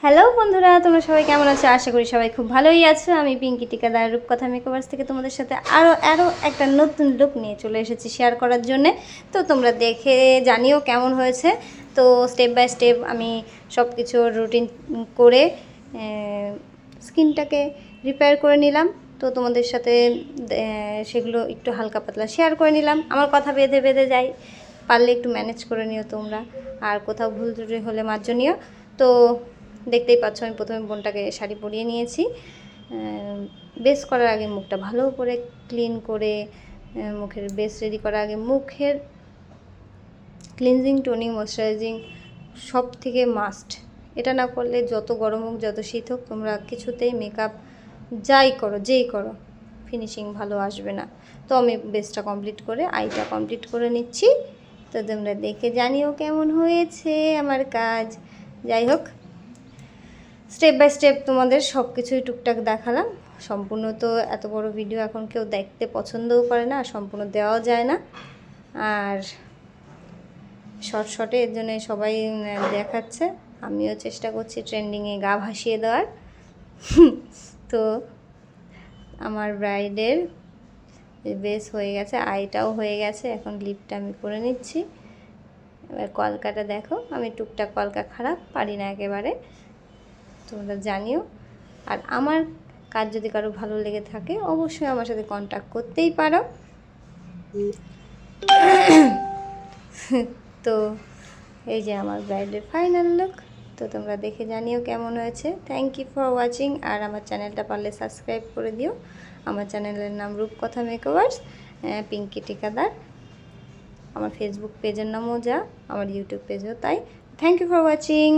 Hello বন্ধুরা, তোমরা সবাই কেমন আছো? আশা করি সবাই খুব ভালোই আছো। আমি পিঙ্কি টিকাদার রূপকথা মেকওভার্স থেকে তোমাদের সাথে আরও একটা নতুন লুক নিয়ে চলে এসেছি শেয়ার করার জন্যে। তো তোমরা দেখে জানিও কেমন হয়েছে। তো স্টেপ বাই স্টেপ আমি সব কিছু রুটিন করে স্কিনটাকে রিপেয়ার করে নিলাম। তো তোমাদের সাথে সেগুলো একটু হালকা পাতলা শেয়ার করে নিলাম। আমার কথা বেঁধে বেঁধে যাই, পারলে একটু ম্যানেজ করে নিও তোমরা। আর কোথাও ভুল ত্রুটি হলে মার্জনীয়। তো দেখতেই পাচ্ছ, আমি প্রথমে বোনটাকে শাড়ি পরিয়ে নিয়েছি। বেস করার আগে মুখটা ভালো করে ক্লিন করে, মুখের বেস রেডি করার আগে মুখের ক্লিনজিং, টোনিং, ময়শ্চারাইজিং সব থেকে মাস্ট। এটা না করলে যত গরম হোক যত শীত হোক তোমরা কিছুতেই মেকআপ যেই করো ফিনিশিং ভালো আসবে না। তো আমি বেসটা কমপ্লিট করে আইটা কমপ্লিট করে নিচ্ছি। তো তোমরা দেখে জানিও কেমন হয়েছে আমার কাজ। যাই হোক, স্টেপ বাই স্টেপ তোমাদের সব কিছুই টুকটাক দেখালাম। সম্পূর্ণ তো এত বড় ভিডিও এখন কেউ দেখতে পছন্দও করে না, সম্পূর্ণ দেওয়াও যায় না। আর শর্টে এর জন্য সবাই দেখাচ্ছে, আমিও চেষ্টা করছি ট্রেন্ডিংয়ে গা ভাসিয়ে দেওয়ার। তো আমার ব্রাইডের বেস হয়ে গেছে, আইটাও হয়ে গেছে, এখন লিপটা আমি করে নিচ্ছি। এবার কলকাটা দেখো, আমি টুকটাক কলকা খারাপ পারি না একেবারে, তোমরা জানিও। আর আমার কাজ যদি কারো ভালো লেগে থাকে অবশ্যই আমার সাথে কন্ট্যাক্ট করতেই পারো। তো এই যে আমার ব্রাইডের ফাইনাল লুক। তো তোমরা দেখে জানিও কেমন হয়েছে। Thank you for watching. আর আমার চ্যানেলটা পারলে সাবস্ক্রাইব করে দিও। আমার চ্যানেলের নাম রূপকথা মেকওভার্স, পিঙ্কি টিকাদার। আমার ফেসবুক পেজের নামও যা, আমার ইউটিউব পেজও তাই। Thank you for watching.